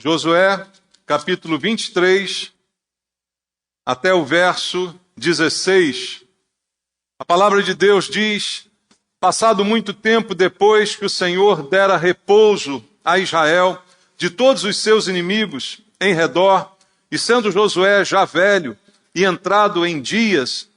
Josué, capítulo 23, até o verso 16. A palavra de Deus diz: passado muito tempo depois que o Senhor dera repouso a Israel de todos os seus inimigos em redor, e sendo Josué já velho e entrado em dias,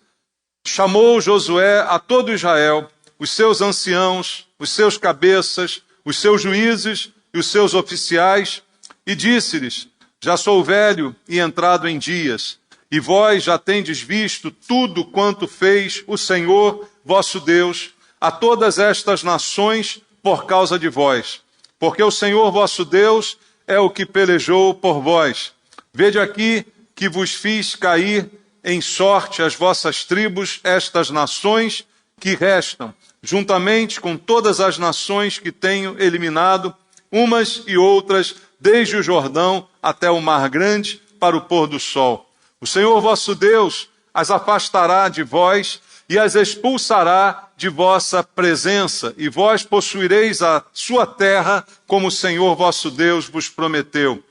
chamou Josué a todo Israel, os seus anciãos, os seus cabeças, os seus juízes e os seus oficiais, e disse-lhes: já sou velho e entrado em dias, e vós já tendes visto tudo quanto fez o Senhor vosso Deus a todas estas nações por causa de vós. Porque o Senhor vosso Deus é o que pelejou por vós. Vede aqui que vos fiz cair em sorte as vossas tribos, estas nações que restam, juntamente com todas as nações que tenho eliminado, umas e outras, desde o Jordão até o Mar Grande, para o pôr do sol. O Senhor vosso Deus as afastará de vós e as expulsará de vossa presença, e vós possuireis a sua terra, como o Senhor vosso Deus vos prometeu.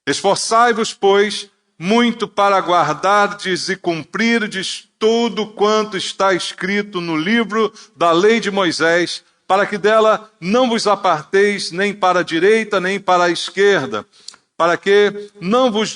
Esforçai-vos, pois, muito para guardardes e cumprirdes tudo quanto está escrito no livro da lei de Moisés, para que dela não vos aparteis nem para a direita nem para a esquerda, para que não vos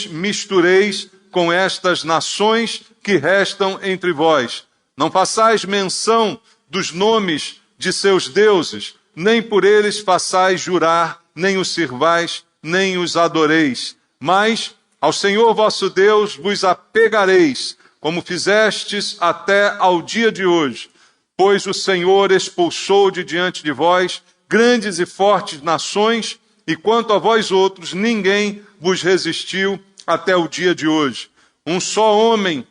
mistureis com estas nações que restam entre vós. Não façais menção dos nomes de seus deuses, nem por eles façais jurar, nem os sirvais, nem os adoreis. Mas ao Senhor vosso Deus vos apegareis, como fizestes até ao dia de hoje. Pois o Senhor expulsou de diante de vós grandes e fortes nações, e quanto a vós outros, ninguém vos resistiu até o dia de hoje. Um só homem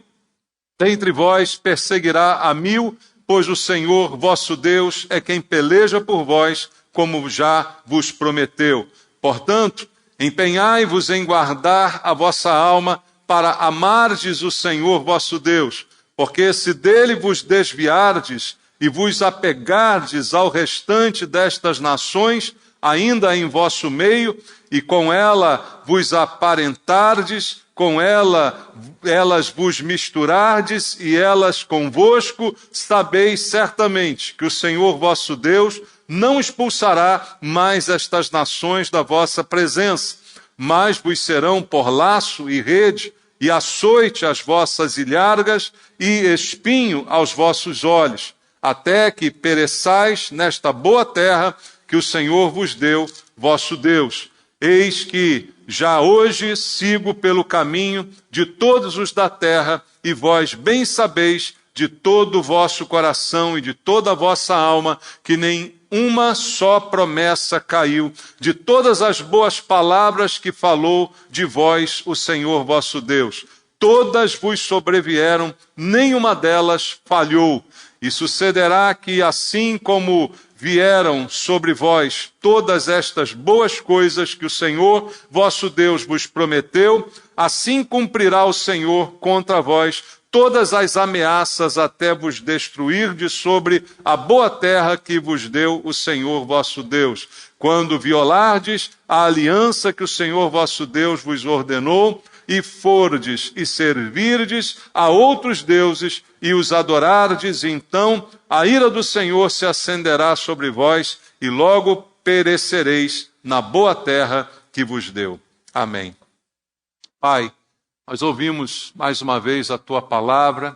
dentre vós perseguirá a 1000, pois o Senhor vosso Deus é quem peleja por vós, como já vos prometeu. Portanto, empenhai-vos em guardar a vossa alma para amardes o Senhor vosso Deus, porque se dele vos desviardes e vos apegardes ao restante destas nações, ainda em vosso meio, e com ela vos aparentardes, com elas vos misturardes, e elas convosco, sabeis certamente que o Senhor vosso Deus não expulsará mais estas nações da vossa presença, mas vos serão por laço e rede, e açoite às vossas ilhargas, e espinho aos vossos olhos, até que pereçais nesta boa terra que o Senhor vos deu, vosso Deus. Eis que já hoje sigo pelo caminho de todos os da terra, e vós bem sabeis de todo o vosso coração e de toda a vossa alma, que nem uma só promessa caiu de todas as boas palavras que falou de vós o Senhor vosso Deus. Todas vos sobrevieram, nenhuma delas falhou. E sucederá que, assim como vieram sobre vós todas estas boas coisas que o Senhor vosso Deus vos prometeu, assim cumprirá o Senhor contra vós todas as ameaças, até vos destruir de sobre a boa terra que vos deu o Senhor vosso Deus, quando violardes a aliança que o Senhor vosso Deus vos ordenou, e fordes e servirdes a outros deuses e os adorardes, então a ira do Senhor se acenderá sobre vós, e logo perecereis na boa terra que vos deu. Amém. Pai, nós ouvimos mais uma vez a Tua palavra,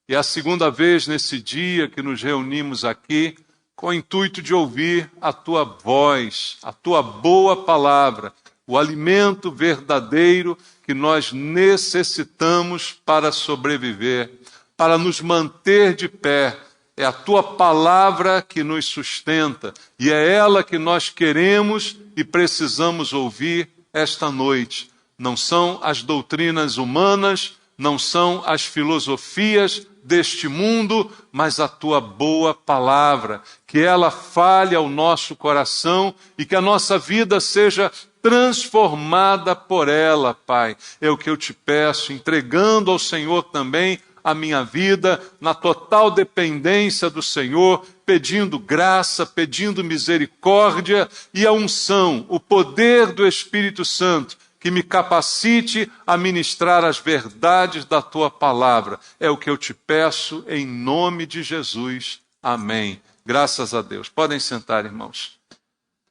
e é a segunda vez nesse dia que nos reunimos aqui com o intuito de ouvir a Tua voz, a Tua boa palavra, o alimento verdadeiro que nós necessitamos para sobreviver, para nos manter de pé. É a Tua palavra que nos sustenta, e é ela que nós queremos e precisamos ouvir esta noite. Não são as doutrinas humanas, não são as filosofias deste mundo, mas a Tua boa palavra, que ela fale ao nosso coração e que a nossa vida seja transformada por ela, Pai. É o que eu te peço, entregando ao Senhor também a minha vida, na total dependência do Senhor, pedindo graça, pedindo misericórdia e a unção, o poder do Espírito Santo, que me capacite a ministrar as verdades da tua palavra. É o que eu te peço em nome de Jesus. Amém. Graças a Deus. Podem sentar, irmãos.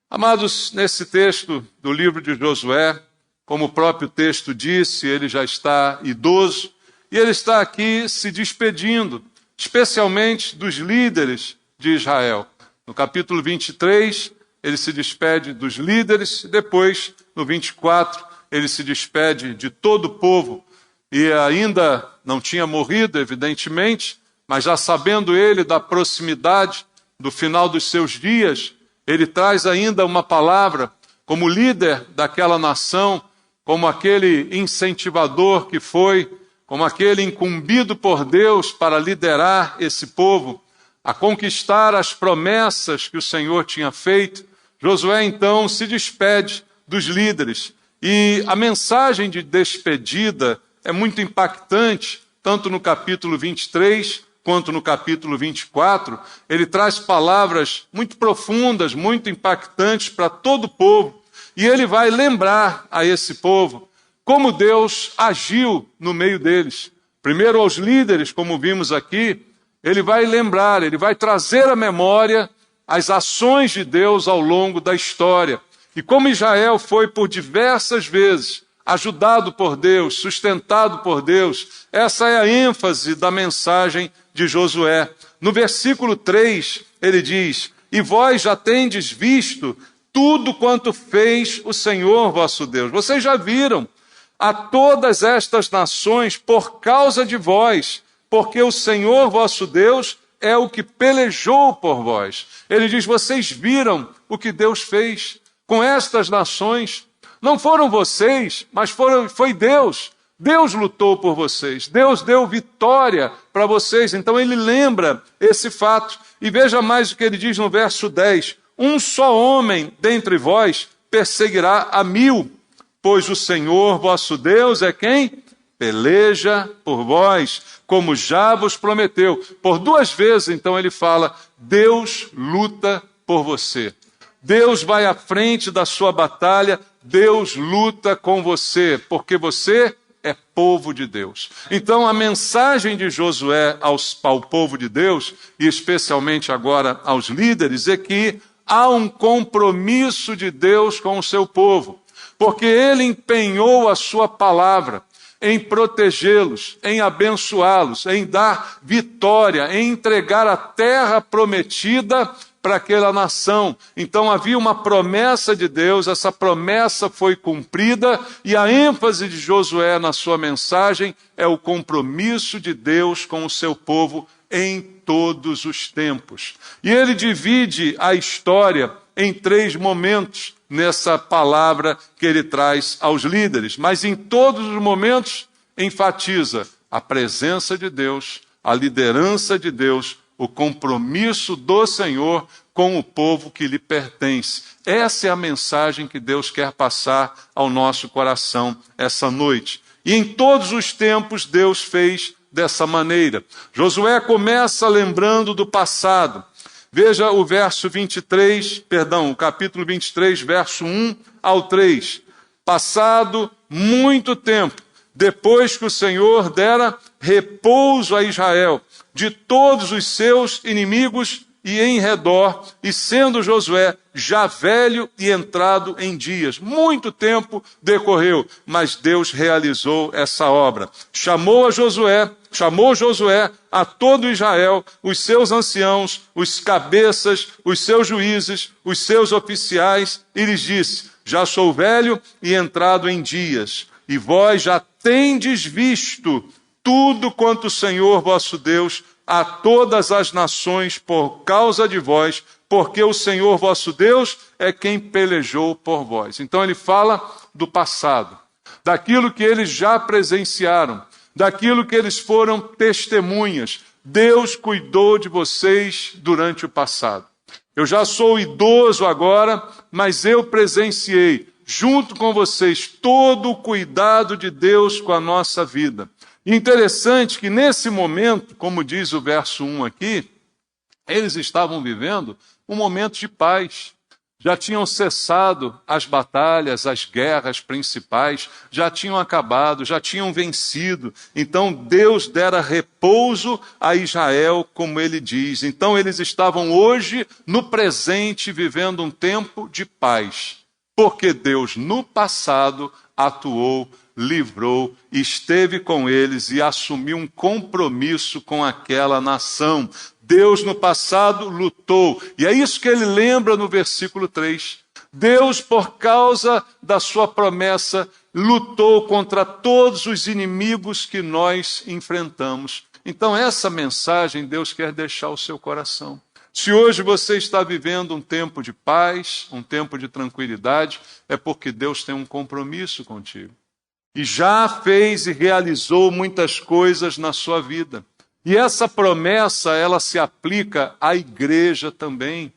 Amados, nesse texto do livro de Josué, como o próprio texto disse, ele já está idoso e ele está aqui se despedindo, especialmente dos líderes de Israel. No capítulo 23, ele se despede dos líderes, depois, no 24, ele se despede de todo o povo, e ainda não tinha morrido, evidentemente, mas já sabendo ele da proximidade do final dos seus dias, ele traz ainda uma palavra como líder daquela nação, como aquele incentivador que foi, como aquele incumbido por Deus para liderar esse povo, a conquistar as promessas que o Senhor tinha feito. Josué então se despede dos líderes. E a mensagem de despedida é muito impactante, tanto no capítulo 23 quanto no capítulo 24. Ele traz palavras muito profundas, muito impactantes para todo o povo. E ele vai lembrar a esse povo como Deus agiu no meio deles. Primeiro aos líderes, como vimos aqui, ele vai lembrar, ele vai trazer à memória as ações de Deus ao longo da história. E como Israel foi por diversas vezes ajudado por Deus, sustentado por Deus, essa é a ênfase da mensagem de Josué. No versículo 3, ele diz: e vós já tendes visto tudo quanto fez o Senhor vosso Deus. Vocês já viram a todas estas nações por causa de vós, porque o Senhor vosso Deus é o que pelejou por vós. Ele diz: vocês viram o que Deus fez com estas nações. Não foram vocês, mas foi Deus. Deus lutou por vocês. Deus deu vitória para vocês. Então ele lembra esse fato. E veja mais o que ele diz no verso 10. Um só homem dentre vós perseguirá a 1000, pois o Senhor vosso Deus é quem? Peleja por vós, como já vos prometeu. Por 2 vezes, então, ele fala: Deus luta por você. Deus vai à frente da sua batalha, Deus luta com você, porque você é povo de Deus. Então a mensagem de Josué ao povo de Deus, e especialmente agora aos líderes, é que há um compromisso de Deus com o seu povo, porque ele empenhou a sua palavra em protegê-los, em abençoá-los, em dar vitória, em entregar a terra prometida para aquela nação. Então havia uma promessa de Deus, essa promessa foi cumprida, e a ênfase de Josué na sua mensagem é o compromisso de Deus com o seu povo em todos os tempos. E ele divide a história em 3 momentos nessa palavra que ele traz aos líderes, mas em todos os momentos enfatiza a presença de Deus, a liderança de Deus, o compromisso do Senhor com o povo que lhe pertence. Essa é a mensagem que Deus quer passar ao nosso coração essa noite. E em todos os tempos Deus fez dessa maneira. Josué começa lembrando do passado. Veja o o capítulo 23, verso 1 ao 3. Passado muito tempo, depois que o Senhor dera repouso a Israel de todos os seus inimigos e em redor, e sendo Josué já velho e entrado em dias. Muito tempo decorreu, mas Deus realizou essa obra. Chamou Josué a todo Israel, os seus anciãos, os cabeças, os seus juízes, os seus oficiais, e lhes disse: já sou velho e entrado em dias, e vós já tendes visto tudo quanto o Senhor vosso Deus a todas as nações por causa de vós, porque o Senhor vosso Deus é quem pelejou por vós. Então ele fala do passado, daquilo que eles já presenciaram, daquilo que eles foram testemunhas. Deus cuidou de vocês durante o passado. Eu já sou idoso agora, mas eu presenciei, junto com vocês, todo o cuidado de Deus com a nossa vida. Interessante que nesse momento, como diz o verso 1 aqui, Eles estavam vivendo um momento de paz. Já tinham cessado as batalhas, as guerras principais, já tinham acabado, já tinham vencido. Então Deus dera repouso a Israel, como ele diz. Então eles estavam hoje, no presente, vivendo um tempo de paz. Porque Deus, no passado, atuou, livrou, esteve com eles e assumiu um compromisso com aquela nação. Deus no passado lutou. E é isso que ele lembra no versículo 3. Deus, por causa da sua promessa, lutou contra todos os inimigos que nós enfrentamos. Então essa mensagem Deus quer deixar ao seu coração. Se hoje você está vivendo um tempo de paz, um tempo de tranquilidade, é porque Deus tem um compromisso contigo. E já fez e realizou muitas coisas na sua vida. E essa promessa, ela se aplica à igreja também.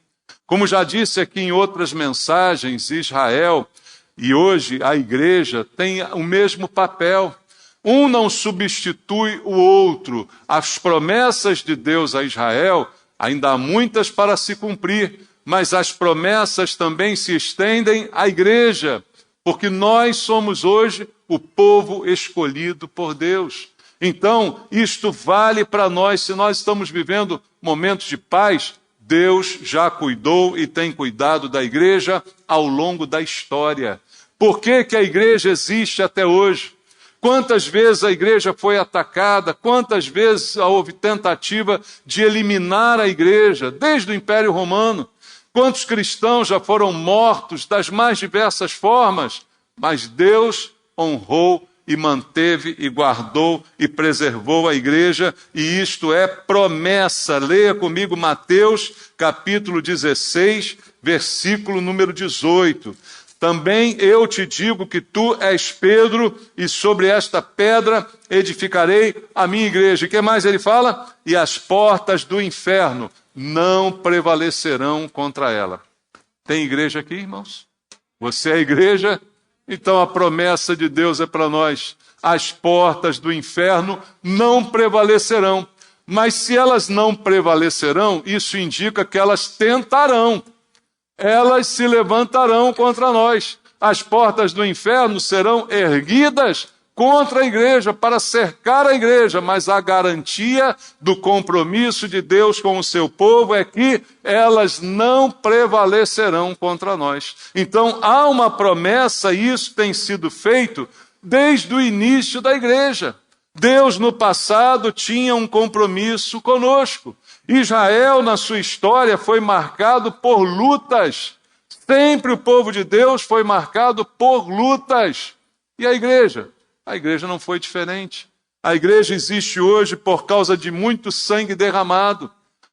Como já disse aqui em outras mensagens, Israel e hoje a igreja tem o mesmo papel. Um não substitui o outro. As promessas de Deus a Israel, ainda há muitas para se cumprir, mas as promessas também se estendem à igreja, porque nós somos hoje o povo escolhido por Deus. Então, isto vale para nós. Se nós estamos vivendo momentos de paz, Deus já cuidou e tem cuidado da igreja ao longo da história. Por que que a igreja existe até hoje? Quantas vezes a igreja foi atacada? Quantas vezes houve tentativa de eliminar a igreja, desde o Império Romano? Quantos cristãos já foram mortos das mais diversas formas? Mas Deus honrou e manteve e guardou e preservou a igreja, e isto é promessa. Leia comigo Mateus capítulo 16, versículo número 18. Também eu te digo que tu és Pedro, e sobre esta pedra edificarei a minha igreja. E o que mais ele fala? E as portas do inferno não prevalecerão contra ela. Tem igreja aqui, irmãos? Você é a igreja? Então a promessa de Deus é para nós. As portas do inferno não prevalecerão. Mas se elas não prevalecerão, isso indica que elas tentarão. Elas se levantarão contra nós. As portas do inferno serão erguidas contra a igreja, para cercar a igreja, mas a garantia do compromisso de Deus com o seu povo é que elas não prevalecerão contra nós. Então há uma promessa, e isso tem sido feito desde o início da igreja. Deus no passado tinha um compromisso conosco. Israel na sua história foi marcado por lutas. Sempre o povo de Deus foi marcado por lutas. E a igreja? A igreja não foi diferente. A igreja existe hoje por causa de muito sangue derramado.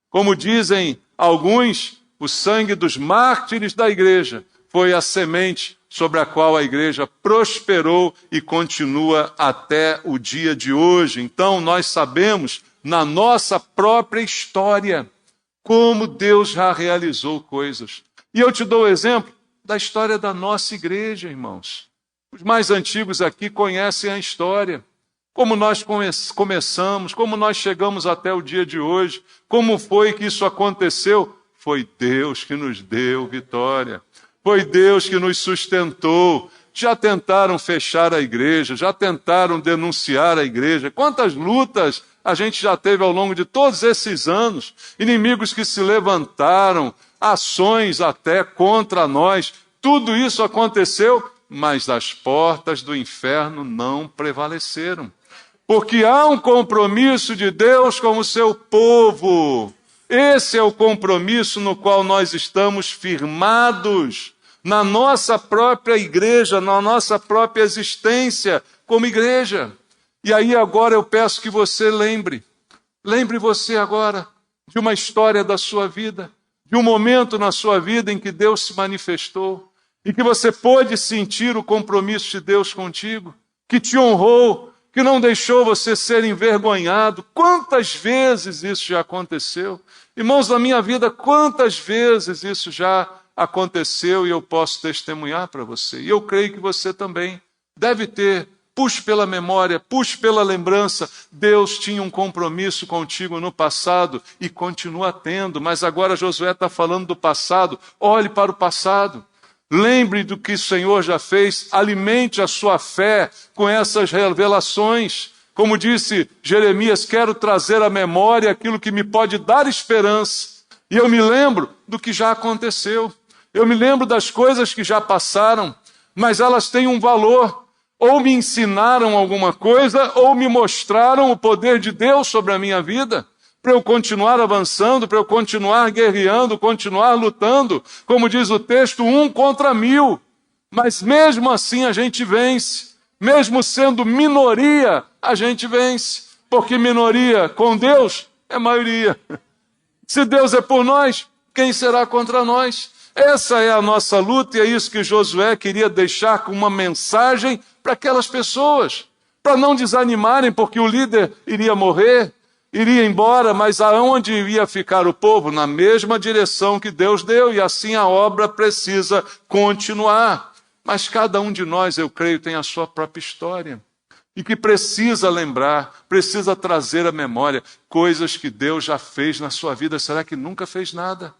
Como dizem alguns, o sangue dos mártires da igreja foi a semente sobre a qual a igreja prosperou e continua até o dia de hoje. Então nós sabemos, na nossa própria história, como Deus já realizou coisas. E eu te dou o exemplo da história da nossa igreja, irmãos. Os mais antigos aqui conhecem a história, como nós começamos, como nós chegamos até o dia de hoje, como foi que isso aconteceu. Foi Deus que nos deu vitória, foi Deus que nos sustentou. Já tentaram fechar a igreja, já tentaram denunciar a igreja. Quantas lutas a gente já teve ao longo de todos esses anos, inimigos que se levantaram, ações até contra nós. Tudo isso aconteceu, mas as portas do inferno não prevaleceram. Porque há um compromisso de Deus com o seu povo. Esse é o compromisso no qual nós estamos firmados, na nossa própria igreja, na nossa própria existência como igreja. E aí agora eu peço que você lembre você agora de uma história da sua vida, de um momento na sua vida em que Deus se manifestou, e que você pôde sentir o compromisso de Deus contigo, que te honrou, que não deixou você ser envergonhado. Quantas vezes isso já aconteceu? Irmãos, na minha vida, quantas vezes isso já aconteceu, e eu posso testemunhar para você. E eu creio que você também deve ter, puxe pela memória, puxe pela lembrança. Deus tinha um compromisso contigo no passado e continua tendo, mas agora Josué está falando do passado. Olhe para o passado. Lembre do que o Senhor já fez, alimente a sua fé com essas revelações. Como disse Jeremias, quero trazer à memória aquilo que me pode dar esperança. E eu me lembro do que já aconteceu. Eu me lembro das coisas que já passaram, mas elas têm um valor. Ou me ensinaram alguma coisa, ou me mostraram o poder de Deus sobre a minha vida, para eu continuar avançando, para eu continuar guerreando, continuar lutando, como diz o texto, 1 contra 1000. Mas mesmo assim a gente vence, mesmo sendo minoria, a gente vence, porque minoria com Deus é maioria. Se Deus é por nós, quem será contra nós? Essa é a nossa luta e é isso que Josué queria deixar com uma mensagem para aquelas pessoas, para não desanimarem, porque o líder iria morrer, iria embora, mas aonde iria ficar o povo? Na mesma direção que Deus deu, e assim a obra precisa continuar. Mas cada um de nós, eu creio, tem a sua própria história, e que precisa lembrar, precisa trazer à memória coisas que Deus já fez na sua vida. Será que nunca fez nada?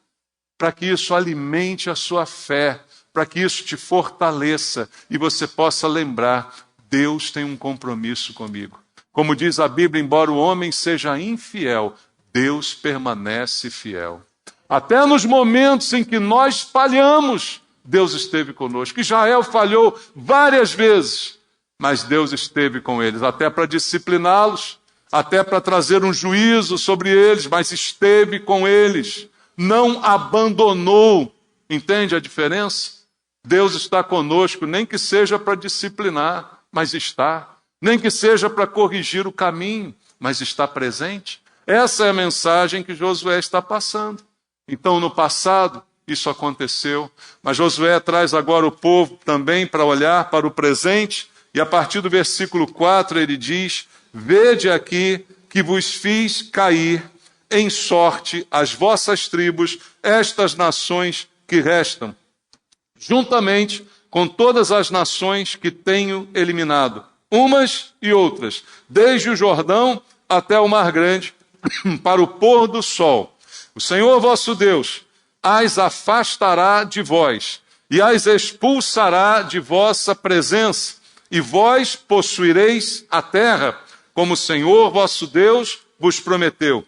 Para que isso alimente a sua fé, para que isso te fortaleça e você possa lembrar, Deus tem um compromisso comigo. Como diz a Bíblia, embora o homem seja infiel, Deus permanece fiel. Até nos momentos em que nós falhamos, Deus esteve conosco. Israel falhou várias vezes, mas Deus esteve com eles, até para discipliná-los, até para trazer um juízo sobre eles, mas esteve com eles. Não abandonou. Entende a diferença? Deus está conosco, nem que seja para disciplinar, mas está. Nem que seja para corrigir o caminho, mas está presente. Essa é a mensagem que Josué está passando. Então, no passado, isso aconteceu, mas Josué traz agora o povo também para olhar para o presente, e a partir do versículo 4 ele diz: vede aqui que vos fiz cair em sorte as vossas tribos, estas nações que restam, juntamente com todas as nações que tenho eliminado, umas e outras, desde o Jordão até o Mar Grande, para o pôr do sol. O Senhor vosso Deus as afastará de vós, e as expulsará de vossa presença, e vós possuireis a terra, como o Senhor vosso Deus vos prometeu.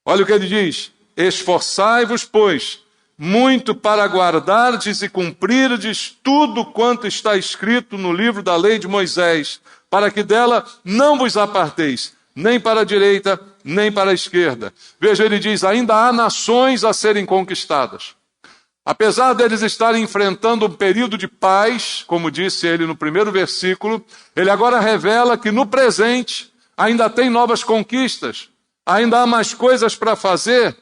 Olha o que ele diz: esforçai-vos, pois, muito para guardardes e cumprirdes tudo quanto está escrito no livro da lei de Moisés, para que dela não vos aparteis, nem para a direita, nem para a esquerda. Veja, ele diz, ainda há nações a serem conquistadas. Apesar deles estarem enfrentando um período de paz, como disse ele no primeiro versículo, ele agora revela que no presente ainda tem novas conquistas, ainda há mais coisas para fazer,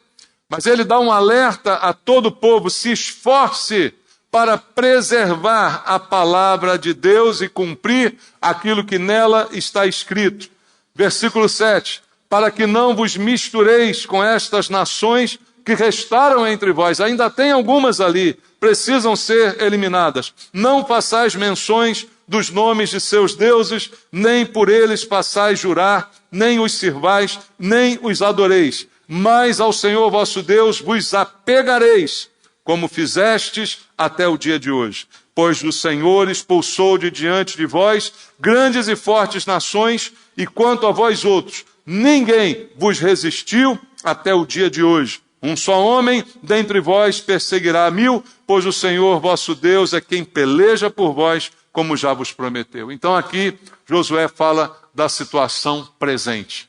mas ele dá um alerta a todo o povo: se esforce para preservar a palavra de Deus e cumprir aquilo que nela está escrito. Versículo 7, para que não vos mistureis com estas nações que restaram entre vós. Ainda tem algumas ali, precisam ser eliminadas. Não façais menções dos nomes de seus deuses, nem por eles façais jurar, nem os sirvais, nem os adoreis. Mas ao Senhor vosso Deus vos apegareis, como fizestes até o dia de hoje. Pois o Senhor expulsou de diante de vós grandes e fortes nações, e quanto a vós outros, ninguém vos resistiu até o dia de hoje. Um só homem dentre vós perseguirá 1000, pois o Senhor vosso Deus é quem peleja por vós, como já vos prometeu. Então aqui Josué fala da situação presente.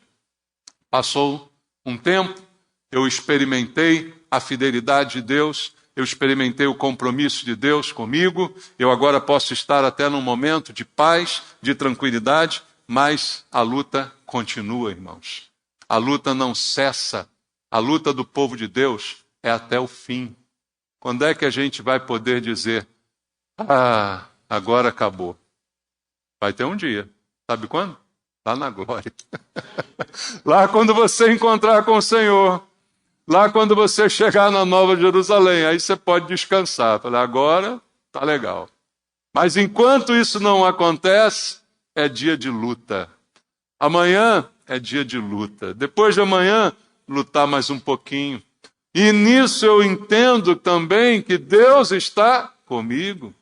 Passou um tempo, eu experimentei a fidelidade de Deus, eu experimentei o compromisso de Deus comigo, eu agora posso estar até num momento de paz, de tranquilidade, mas a luta continua, irmãos. A luta não cessa. A luta do povo de Deus é até o fim. Quando é que a gente vai poder dizer, agora acabou? Vai ter um dia. Sabe quando? Lá na glória. Lá quando você encontrar com o Senhor. Lá quando você chegar na Nova Jerusalém. Aí você pode descansar. Falar, agora tá legal. Mas enquanto isso não acontece, é dia de luta. Amanhã é dia de luta. Depois de amanhã, lutar mais um pouquinho. E nisso eu entendo também que Deus está comigo.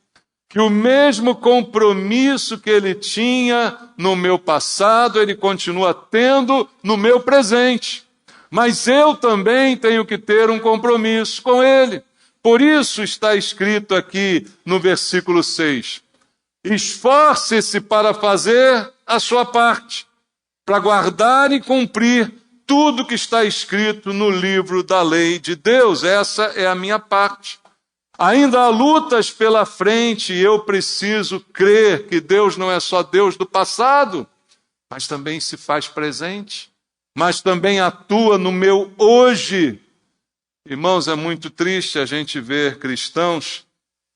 Que o mesmo compromisso que Ele tinha no meu passado, Ele continua tendo no meu presente. Mas eu também tenho que ter um compromisso com Ele. Por isso está escrito aqui no versículo 6. Esforce-se para fazer a sua parte, para guardar e cumprir tudo que está escrito no livro da lei de Deus. Essa é a minha parte. Ainda há lutas pela frente e eu preciso crer que Deus não é só Deus do passado, mas também se faz presente, mas também atua no meu hoje. Irmãos, é muito triste a gente ver cristãos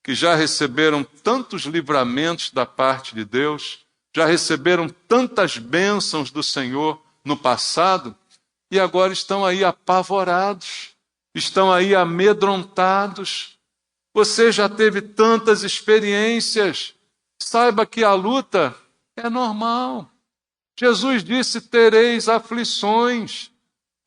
que já receberam tantos livramentos da parte de Deus, já receberam tantas bênçãos do Senhor no passado, e agora estão aí apavorados, estão aí amedrontados. Você já teve tantas experiências, saiba que a luta é normal. Jesus disse, tereis aflições.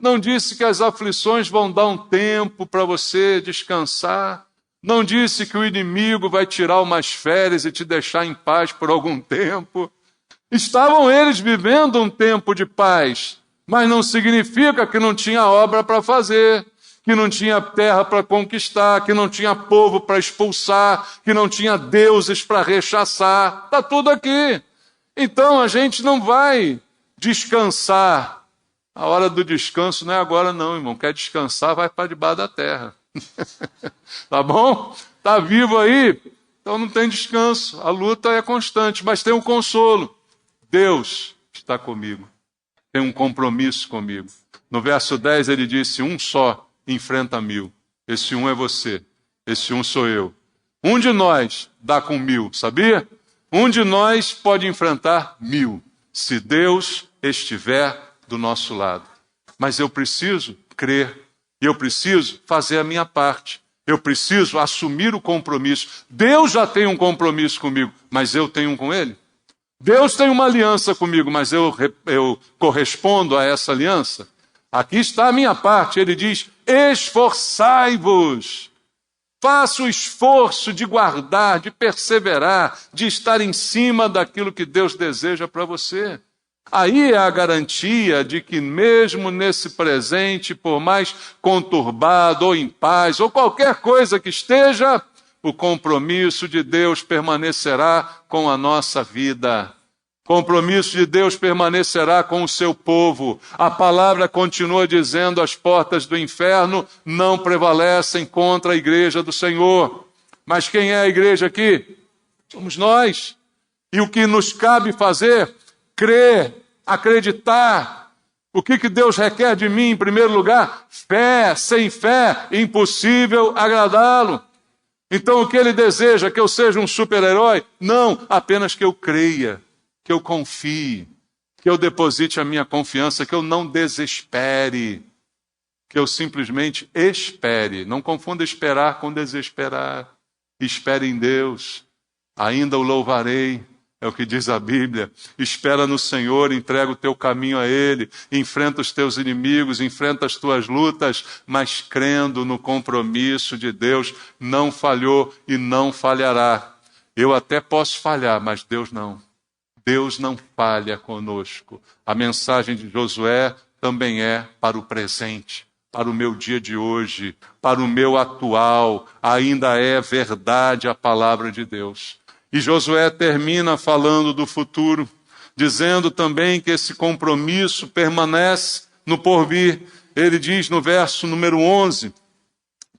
Não disse que as aflições vão dar um tempo para você descansar. Não disse que o inimigo vai tirar umas férias e te deixar em paz por algum tempo. Estavam eles vivendo um tempo de paz, mas não significa que não tinha obra para fazer, que não tinha terra para conquistar, que não tinha povo para expulsar, que não tinha deuses para rechaçar. Está tudo aqui. Então a gente não vai descansar. A hora do descanso não é agora não, irmão. Quer descansar, vai para debaixo da terra. Tá bom? Está vivo aí? Então não tem descanso. A luta é constante, mas tem um consolo. Deus está comigo. Tem um compromisso comigo. No verso 10 ele disse, um só enfrenta 1000. Esse um é você. Esse um sou eu. Um de nós dá com 1000, sabia? Um de nós pode enfrentar 1000, se Deus estiver do nosso lado. Mas eu preciso crer. E eu preciso fazer a minha parte. Eu preciso assumir o compromisso. Deus já tem um compromisso comigo, mas eu tenho um com Ele. Deus tem uma aliança comigo, mas eu correspondo a essa aliança. Aqui está a minha parte. Ele diz, esforçai-vos. Faça o esforço de guardar, de perseverar, de estar em cima daquilo que Deus deseja para você. Aí é a garantia de que mesmo nesse presente, por mais conturbado ou em paz, ou qualquer coisa que esteja, o compromisso de Deus permanecerá com a nossa vida. O compromisso de Deus permanecerá com o seu povo. A palavra continua dizendo, as portas do inferno não prevalecem contra a igreja do Senhor. Mas quem é a igreja aqui? Somos nós. E o que nos cabe fazer? Crer, acreditar. O que Deus requer de mim, em primeiro lugar? Fé. Sem fé, impossível agradá-lo. Então o que Ele deseja? Que eu seja um super-herói? Não, apenas que eu creia, que eu confie, que eu deposite a minha confiança, que eu não desespere, que eu simplesmente espere. Não confunda esperar com desesperar. Espere em Deus, ainda o louvarei. É o que diz a Bíblia. Espera no Senhor, entrega o teu caminho a Ele, enfrenta os teus inimigos, enfrenta as tuas lutas, mas crendo no compromisso de Deus, não falhou e não falhará. Eu até posso falhar, mas Deus não. Deus não falha conosco. A mensagem de Josué também é para o presente, para o meu dia de hoje, para o meu atual. Ainda é verdade a palavra de Deus. E Josué termina falando do futuro, dizendo também que esse compromisso permanece no porvir. Ele diz no verso número 11,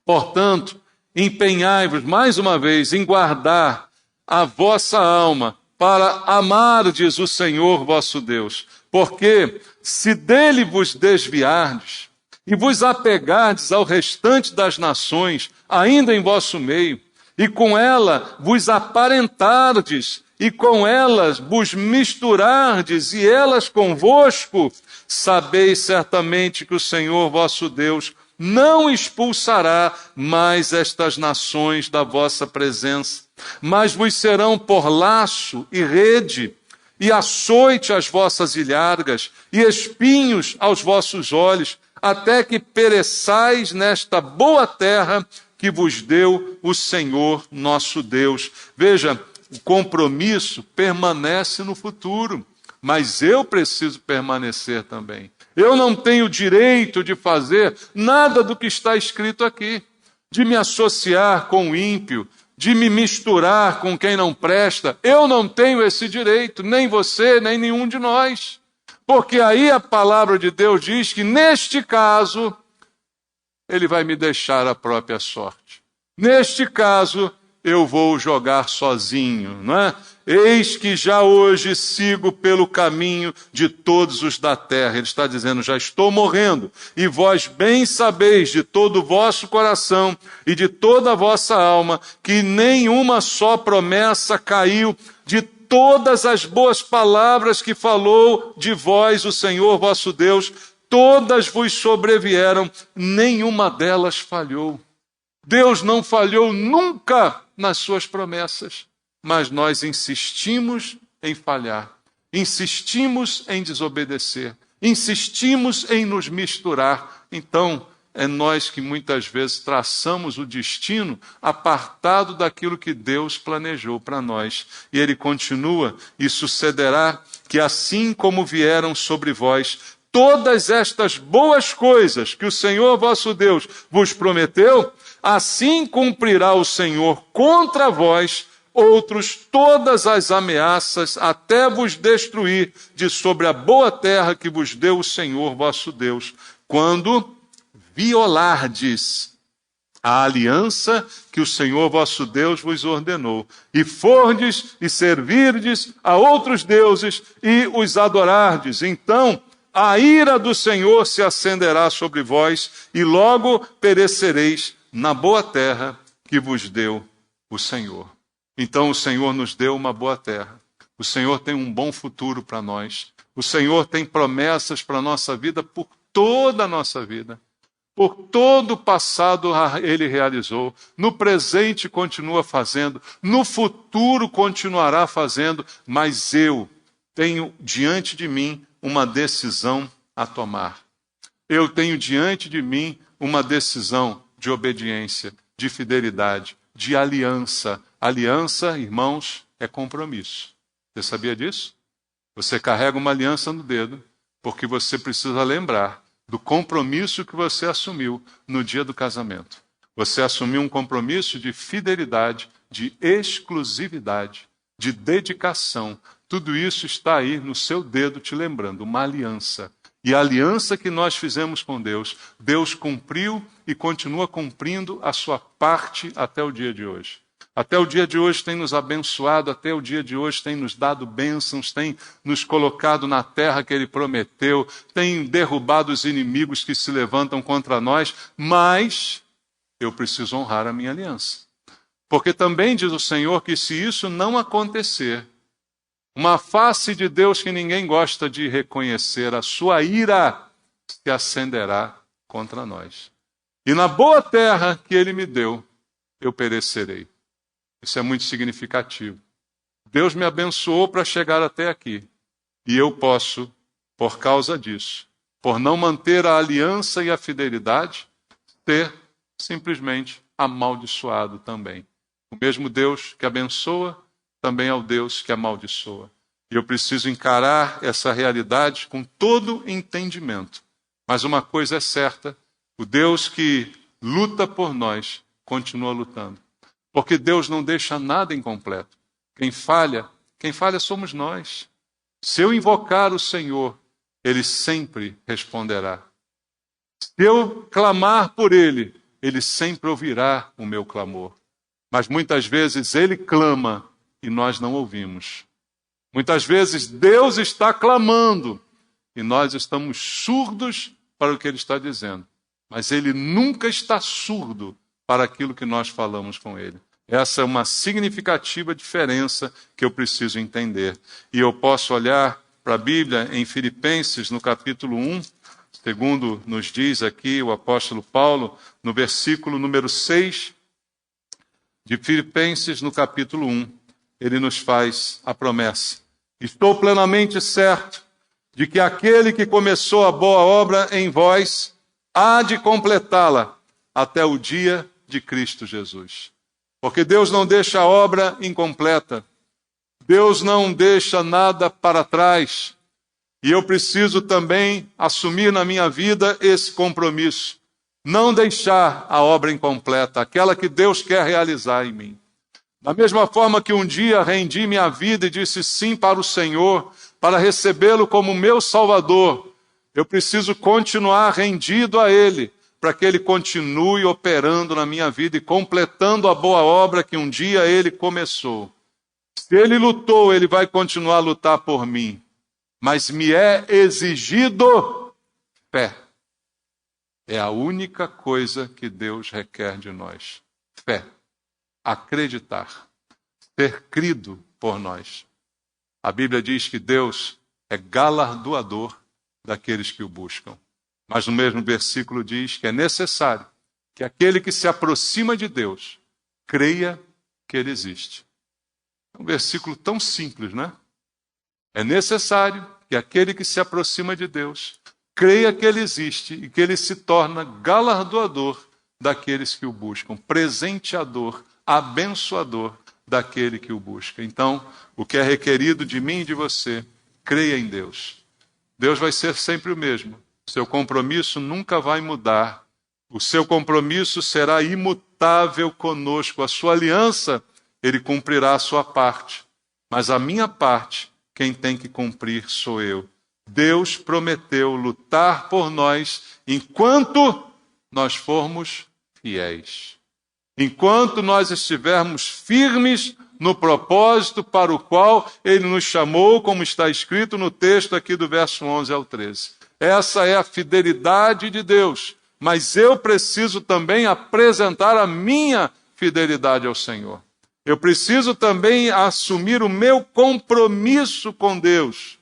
portanto, empenhai-vos mais uma vez em guardar a vossa alma para amardes o Senhor vosso Deus. Porque se dele vos desviardes e vos apegardes ao restante das nações, ainda em vosso meio, e com ela vos aparentardes, e com elas vos misturardes, e elas convosco, sabeis certamente que o Senhor vosso Deus não expulsará mais estas nações da vossa presença, mas vos serão por laço e rede, e açoite às vossas ilhargas, e espinhos aos vossos olhos, até que pereçais nesta boa terra que vos deu o Senhor nosso Deus. Veja, o compromisso permanece no futuro, mas eu preciso permanecer também. Eu não tenho direito de fazer nada do que está escrito aqui, de me associar com o ímpio, de me misturar com quem não presta. Eu não tenho esse direito, nem você, nem nenhum de nós. Porque aí a palavra de Deus diz que, neste caso, ele vai me deixar a própria sorte. Neste caso, eu vou jogar sozinho, não é? Eis que já hoje sigo pelo caminho de todos os da terra. Ele está dizendo, já estou morrendo, e vós bem sabeis de todo o vosso coração e de toda a vossa alma, que nenhuma só promessa caiu de todas as boas palavras que falou de vós o Senhor vosso Deus, todas vos sobrevieram, nenhuma delas falhou. Deus não falhou nunca nas suas promessas, mas nós insistimos em falhar, insistimos em desobedecer, insistimos em nos misturar. Então, é nós que muitas vezes traçamos o destino apartado daquilo que Deus planejou para nós. E ele continua, e sucederá que assim como vieram sobre vós todas estas boas coisas que o Senhor vosso Deus vos prometeu, assim cumprirá o Senhor contra vós outros todas as ameaças, até vos destruir de sobre a boa terra que vos deu o Senhor vosso Deus, quando violardes a aliança que o Senhor vosso Deus vos ordenou, e fordes e servirdes a outros deuses e os adorardes. Então a ira do Senhor se acenderá sobre vós, e logo perecereis na boa terra que vos deu o Senhor. Então o Senhor nos deu uma boa terra. O Senhor tem um bom futuro para nós. O Senhor tem promessas para a nossa vida por toda a nossa vida. Por todo o passado Ele realizou. No presente continua fazendo. No futuro continuará fazendo. Mas eu tenho diante de mim uma decisão a tomar. Eu tenho diante de mim uma decisão de obediência, de fidelidade, de aliança. Aliança, irmãos, é compromisso. Você sabia disso? Você carrega uma aliança no dedo, porque você precisa lembrar do compromisso que você assumiu no dia do casamento. Você assumiu um compromisso de fidelidade, de exclusividade, de dedicação. Tudo isso está aí no seu dedo te lembrando, uma aliança. E a aliança que nós fizemos com Deus, Deus cumpriu e continua cumprindo a sua parte até o dia de hoje. Até o dia de hoje tem nos abençoado, até o dia de hoje tem nos dado bênçãos, tem nos colocado na terra que Ele prometeu, tem derrubado os inimigos que se levantam contra nós, mas eu preciso honrar a minha aliança. Porque também diz o Senhor que se isso não acontecer, uma face de Deus que ninguém gosta de reconhecer, a sua ira se acenderá contra nós. E na boa terra que Ele me deu, eu perecerei. Isso é muito significativo. Deus me abençoou para chegar até aqui. E eu posso, por causa disso, por não manter a aliança e a fidelidade, ser simplesmente amaldiçoado também. O mesmo Deus que abençoa, também é o Deus que amaldiçoa. E eu preciso encarar essa realidade com todo entendimento. Mas uma coisa é certa, o Deus que luta por nós, continua lutando. Porque Deus não deixa nada incompleto. Quem falha somos nós. Se eu invocar o Senhor, Ele sempre responderá. Se eu clamar por Ele, Ele sempre ouvirá o meu clamor. Mas muitas vezes Ele clama e nós não ouvimos. Muitas vezes Deus está clamando e nós estamos surdos para o que Ele está dizendo. Mas Ele nunca está surdo para aquilo que nós falamos com Ele. Essa é uma significativa diferença que eu preciso entender. E eu posso olhar para a Bíblia em Filipenses, no capítulo 1, segundo nos diz aqui o apóstolo Paulo, no versículo número 6 de Filipenses, no capítulo 1, ele nos faz a promessa. Estou plenamente certo de que aquele que começou a boa obra em vós há de completá-la até o dia de Cristo Jesus. Porque Deus não deixa a obra incompleta. Deus não deixa nada para trás. E eu preciso também assumir na minha vida esse compromisso. Não deixar a obra incompleta, aquela que Deus quer realizar em mim. Da mesma forma que um dia rendi minha vida e disse sim para o Senhor, para recebê-lo como meu Salvador, eu preciso continuar rendido a Ele, para que Ele continue operando na minha vida e completando a boa obra que um dia Ele começou. Se Ele lutou, Ele vai continuar a lutar por mim. Mas me é exigido fé. É a única coisa que Deus requer de nós. Fé. Acreditar. Ser crido por nós. A Bíblia diz que Deus é galardoador daqueles que o buscam. Mas no mesmo versículo diz que é necessário que aquele que se aproxima de Deus creia que Ele existe. É um versículo tão simples, né? É necessário que aquele que se aproxima de Deus creia que Ele existe e que Ele se torna galardoador daqueles que o buscam, presenteador, abençoador daquele que o busca. Então, o que é requerido de mim e de você, creia em Deus. Deus vai ser sempre o mesmo. Seu compromisso nunca vai mudar. O seu compromisso será imutável conosco. A sua aliança, Ele cumprirá a sua parte. Mas a minha parte, quem tem que cumprir sou eu. Deus prometeu lutar por nós enquanto nós formos fiéis. Enquanto nós estivermos firmes no propósito para o qual Ele nos chamou, como está escrito no texto aqui do verso 11 ao 13. Essa é a fidelidade de Deus, mas eu preciso também apresentar a minha fidelidade ao Senhor. Eu preciso também assumir o meu compromisso com Deus.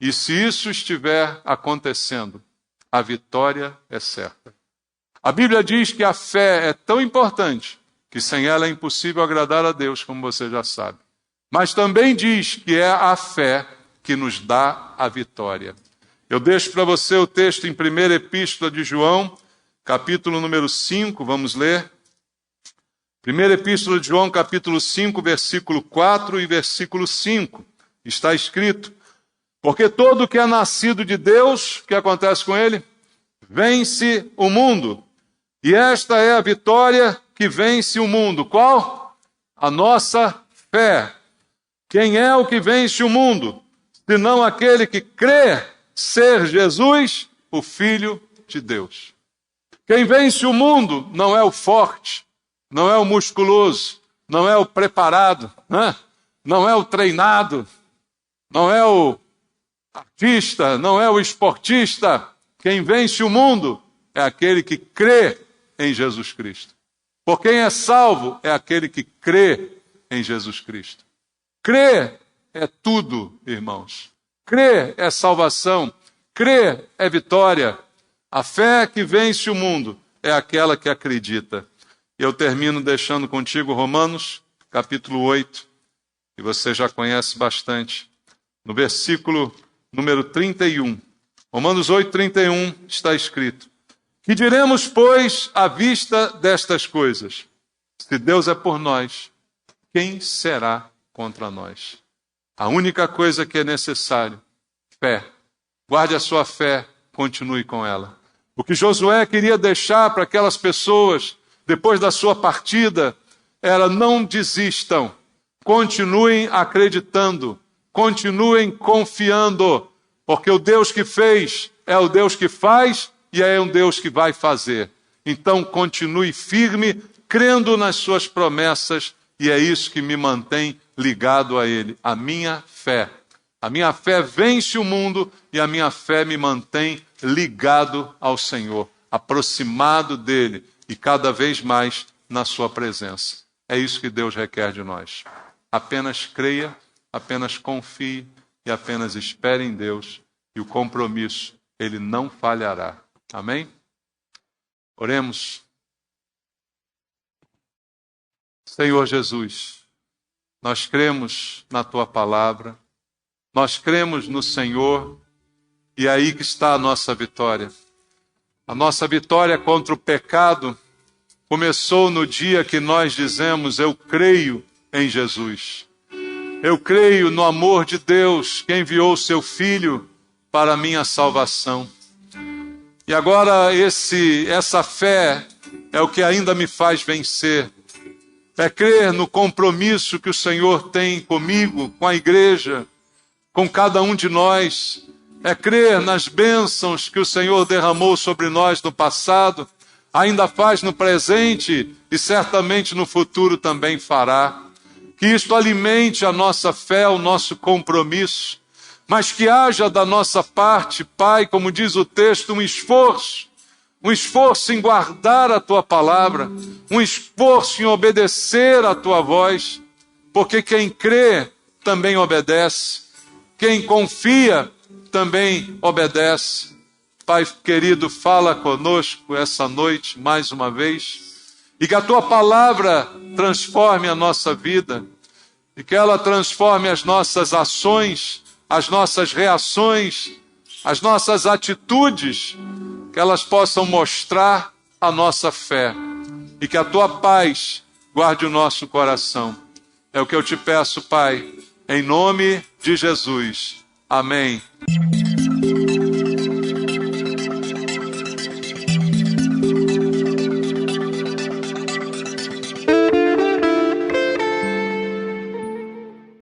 E se isso estiver acontecendo, a vitória é certa. A Bíblia diz que a fé é tão importante que sem ela é impossível agradar a Deus, como você já sabe. Mas também diz que é a fé que nos dá a vitória. Eu deixo para você o texto em 1ª Epístola de João, capítulo número 5, vamos ler. 1ª Epístola de João, capítulo 5, versículo 4 e versículo 5. Está escrito: porque todo que é nascido de Deus, o que acontece com ele? Vence o mundo. E esta é a vitória que vence o mundo. Qual? A nossa fé. Quem é o que vence o mundo? Senão aquele que crê ser Jesus, o Filho de Deus. Quem vence o mundo não é o forte, não é o musculoso, não é o preparado, né? Não é o treinado, não é o artista, não é o esportista. Quem vence o mundo é aquele que crê em Jesus Cristo. Por quem é salvo é aquele que crê em Jesus Cristo. Crer é tudo, irmãos. Crer é salvação. Crer é vitória. A fé que vence o mundo é aquela que acredita. Eu termino deixando contigo Romanos, capítulo 8, que você já conhece bastante. No versículo número 31. Romanos 8, 31 está escrito: que diremos, pois, à vista destas coisas? Se Deus é por nós, quem será contra nós? A única coisa que é necessário, fé. Guarde a sua fé, continue com ela. O que Josué queria deixar para aquelas pessoas, depois da sua partida, era: não desistam, continuem acreditando, continuem confiando, porque o Deus que fez é o Deus que faz e é um Deus que vai fazer. Então continue firme, crendo nas suas promessas, e é isso que me mantém ligado a Ele, a minha fé. A minha fé vence o mundo e a minha fé me mantém ligado ao Senhor, aproximado dEle e cada vez mais na sua presença. É isso que Deus requer de nós. Apenas creia, apenas confie e apenas espere em Deus, e o compromisso, Ele não falhará. Amém? Oremos. Senhor Jesus, nós cremos na Tua palavra, Nós cremos no Senhor e é aí que está a nossa vitória. A nossa vitória contra o pecado começou no dia que nós dizemos: eu creio em Jesus. Eu creio no amor de Deus, que enviou o seu Filho para a minha salvação. E agora essa fé é o que ainda me faz vencer. É crer no compromisso que o Senhor tem comigo, com a igreja, com cada um de nós. É crer nas bênçãos que o Senhor derramou sobre nós no passado, ainda faz no presente e certamente no futuro também fará. Que isto alimente a nossa fé, o nosso compromisso, mas que haja da nossa parte, Pai, como diz o texto, um esforço em guardar a Tua palavra, um esforço em obedecer a Tua voz, porque quem crê também obedece, quem confia também obedece. Pai querido, fala conosco essa noite mais uma vez, e que a Tua palavra transforme a nossa vida, e que ela transforme as nossas ações, as nossas reações, as nossas atitudes, que elas possam mostrar a nossa fé, e que a Tua paz guarde o nosso coração. É o que eu te peço, Pai, em nome de Jesus. Amém.